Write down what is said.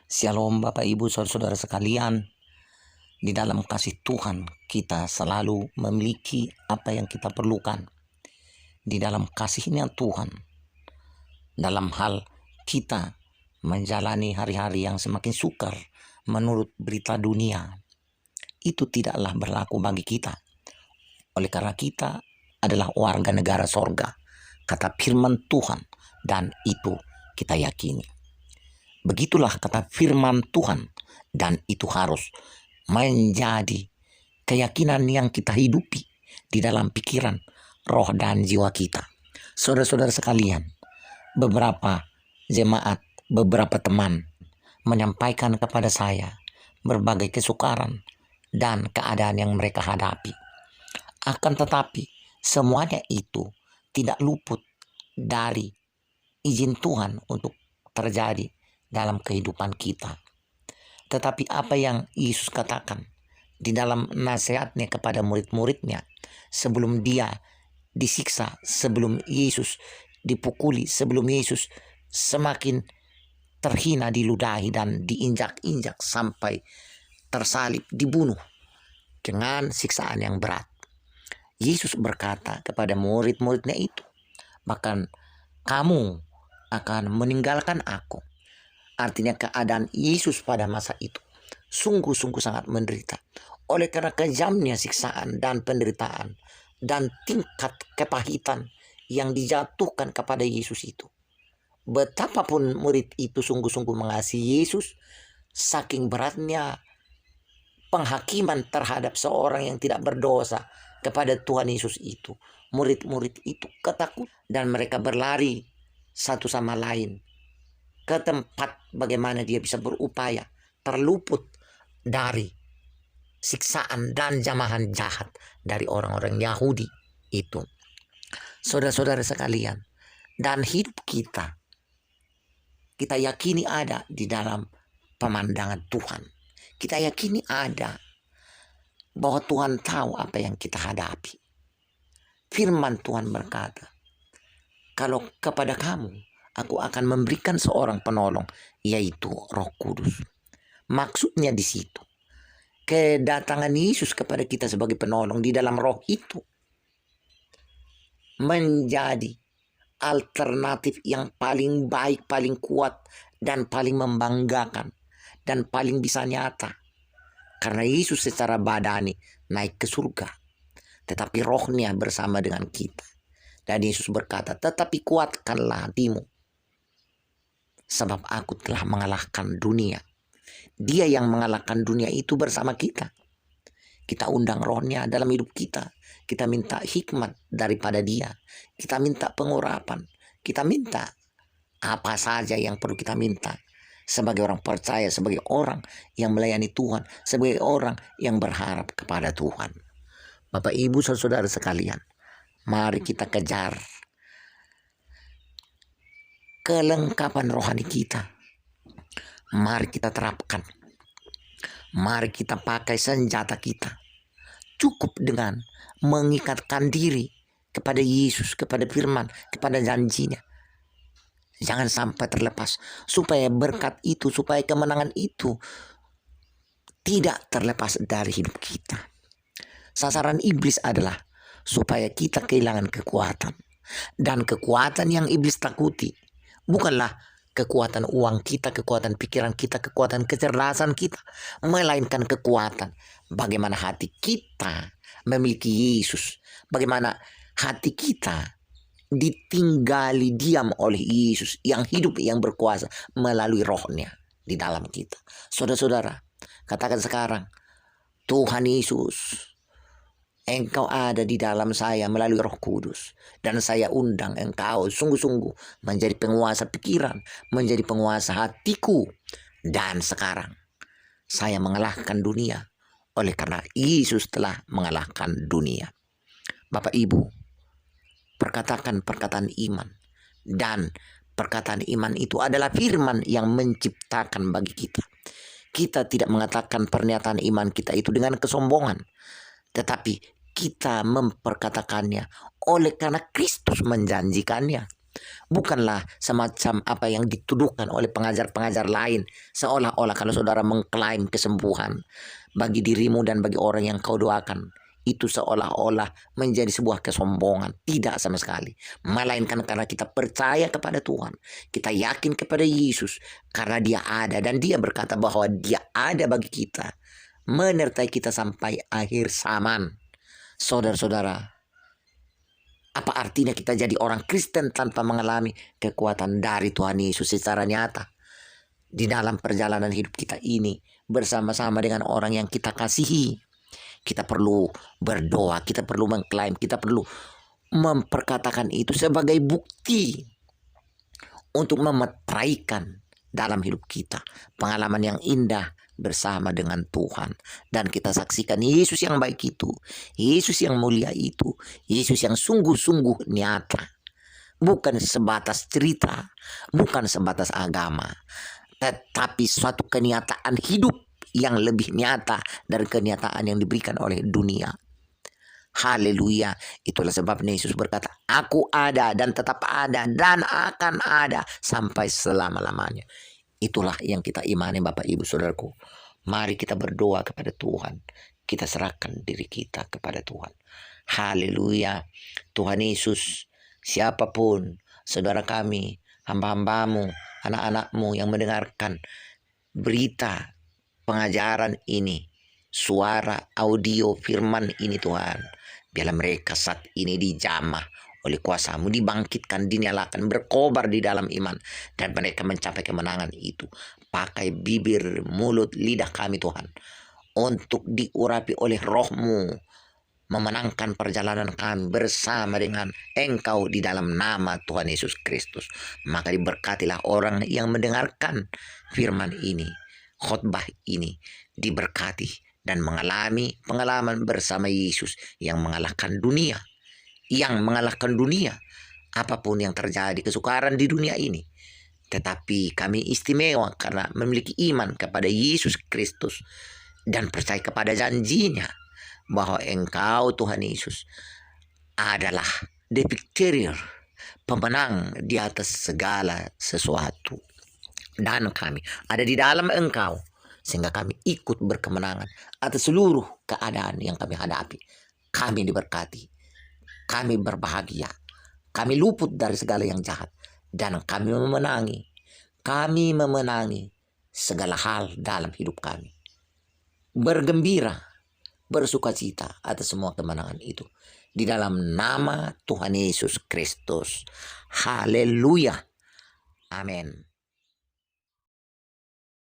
Shalom Bapak Ibu Saudara-saudara sekalian. Di dalam kasih Tuhan kita selalu memiliki apa yang kita perlukan. Di dalam kasihnya Tuhan, dalam hal kita menjalani hari-hari yang semakin sukar menurut berita dunia, itu tidaklah berlaku bagi kita. Oleh karena kita adalah warga negara sorga, kata firman Tuhan, dan itu kita yakini. Begitulah kata firman Tuhan, dan itu harus menjadi keyakinan yang kita hidupi di dalam pikiran, roh, dan jiwa kita. Saudara-saudara sekalian, beberapa jemaat, beberapa teman menyampaikan kepada saya berbagai kesukaran dan keadaan yang mereka hadapi. Akan tetapi, semuanya itu tidak luput dari izin Tuhan untuk terjadi dalam kehidupan kita. Tetapi apa yang Yesus katakan di dalam nasihatnya kepada murid-muridnya sebelum dia disiksa, sebelum Yesus dipukuli, sebelum Yesus semakin terhina, diludahi, dan diinjak-injak sampai tersalib, dibunuh dengan siksaan yang berat. Yesus berkata kepada murid-muridnya itu, bahkan kamu akan meninggalkan aku. Artinya keadaan Yesus pada masa itu sungguh-sungguh sangat menderita. Oleh karena kejamnya siksaan dan penderitaan dan tingkat kepahitan yang dijatuhkan kepada Yesus itu. Betapapun murid itu sungguh-sungguh mengasihi Yesus, saking beratnya penghakiman terhadap seorang yang tidak berdosa kepada Tuhan Yesus itu. Murid-murid itu ketakutan dan mereka berlari satu sama lain ke tempat bagaimana dia bisa berupaya terluput dari siksaan dan jamahan jahat dari orang-orang Yahudi itu. Saudara-saudara sekalian, dan hidup kita yakini ada di dalam pemandangan Tuhan. Kita yakini ada bahwa Tuhan tahu apa yang kita hadapi. Firman Tuhan berkata, kalau kepada kamu aku akan memberikan seorang penolong, yaitu Roh Kudus. Maksudnya di situ, kedatangan Yesus kepada kita sebagai penolong di dalam Roh itu menjadi alternatif yang paling baik, paling kuat, dan paling membanggakan, dan paling bisa nyata. Karena Yesus secara badani naik ke surga, tetapi rohnya bersama dengan kita. Dan Yesus berkata, tetapi kuatkanlah hatimu, sebab aku telah mengalahkan dunia. Dia yang mengalahkan dunia itu bersama kita. Kita undang rohnya dalam hidup kita. Kita minta hikmat daripada dia. Kita minta pengurapan. Kita minta apa saja yang perlu kita minta. Sebagai orang percaya, sebagai orang yang melayani Tuhan, sebagai orang yang berharap kepada Tuhan. Bapak, Ibu, saudara sekalian, mari kita kejar kelengkapan rohani kita. Mari kita terapkan. Mari kita pakai senjata kita. Cukup dengan mengikatkan diri kepada Yesus, kepada firman, kepada janjinya. Jangan sampai terlepas. Supaya berkat itu, supaya kemenangan itu tidak terlepas dari hidup kita. Sasaran iblis adalah supaya kita kehilangan kekuatan. Dan kekuatan yang iblis takuti bukanlah kekuatan uang kita, kekuatan pikiran kita, kekuatan kecerdasan kita, melainkan kekuatan bagaimana hati kita memiliki Yesus, bagaimana hati kita ditinggali diam oleh Yesus yang hidup, yang berkuasa melalui rohnya di dalam kita. Saudara-saudara, katakan sekarang, Tuhan Yesus, Engkau ada di dalam saya melalui Roh Kudus. Dan saya undang Engkau sungguh-sungguh menjadi penguasa pikiran, menjadi penguasa hatiku. Dan sekarang saya mengalahkan dunia oleh karena Yesus telah mengalahkan dunia. Bapak Ibu, perkatakan perkataan iman. Dan perkataan iman itu adalah firman yang menciptakan bagi kita. Kita tidak mengatakan pernyataan iman kita itu dengan kesombongan, tetapi kita memperkatakannya oleh karena Kristus menjanjikannya. Bukanlah semacam apa yang dituduhkan oleh pengajar-pengajar lain, seolah-olah kalau saudara mengklaim kesembuhan bagi dirimu dan bagi orang yang kau doakan, itu seolah-olah menjadi sebuah kesombongan. Tidak sama sekali. Melainkan karena kita percaya kepada Tuhan, kita yakin kepada Yesus, karena dia ada dan dia berkata bahwa dia ada bagi kita, menyertai kita sampai akhir zaman. Saudara-saudara, apa artinya kita jadi orang Kristen tanpa mengalami kekuatan dari Tuhan Yesus secara nyata di dalam perjalanan hidup kita ini bersama-sama dengan orang yang kita kasihi? Kita perlu berdoa, kita perlu mengklaim, kita perlu memperkatakan itu sebagai bukti untuk memetraikan dalam hidup kita pengalaman yang indah bersama dengan Tuhan. Dan kita saksikan Yesus yang baik itu, Yesus yang mulia itu, Yesus yang sungguh-sungguh nyata. Bukan sebatas cerita, bukan sebatas agama, tetapi suatu kenyataan hidup yang lebih nyata dari kenyataan yang diberikan oleh dunia. Haleluya. Itulah sebabnya Yesus berkata, aku ada dan tetap ada dan akan ada sampai selama-lamanya. Itulah yang kita imani Bapak Ibu Saudaraku. Mari kita berdoa kepada Tuhan. Kita serahkan diri kita kepada Tuhan. Haleluya. Tuhan Yesus, siapapun saudara kami, hamba-hambamu, anak-anakmu yang mendengarkan berita pengajaran ini, suara audio firman ini Tuhan, biarlah mereka saat ini dijamah oleh kuasa-Mu, dibangkitkan, dinyalakan, berkobar di dalam iman, dan mereka mencapai kemenangan itu. Pakai bibir, mulut, lidah kami Tuhan, untuk diurapi oleh Roh-Mu, memenangkan perjalanan kami bersama dengan Engkau di dalam nama Tuhan Yesus Kristus. Maka diberkatilah orang yang mendengarkan firman ini, khotbah ini, diberkati dan mengalami pengalaman bersama Yesus yang mengalahkan dunia. Yang mengalahkan dunia, apapun yang terjadi, kesukaran di dunia ini. Tetapi kami istimewa karena memiliki iman kepada Yesus Kristus dan percaya kepada janjinya bahwa Engkau Tuhan Yesus adalah the victorious, pemenang di atas segala sesuatu. Dan kami ada di dalam Engkau, sehingga kami ikut berkemenangan atas seluruh keadaan yang kami hadapi. Kami diberkati, kami berbahagia, kami luput dari segala yang jahat, dan kami memenangi segala hal dalam hidup kami. Bergembira, bersukacita atas semua kemenangan itu, di dalam nama Tuhan Yesus Kristus. Haleluya. Amin.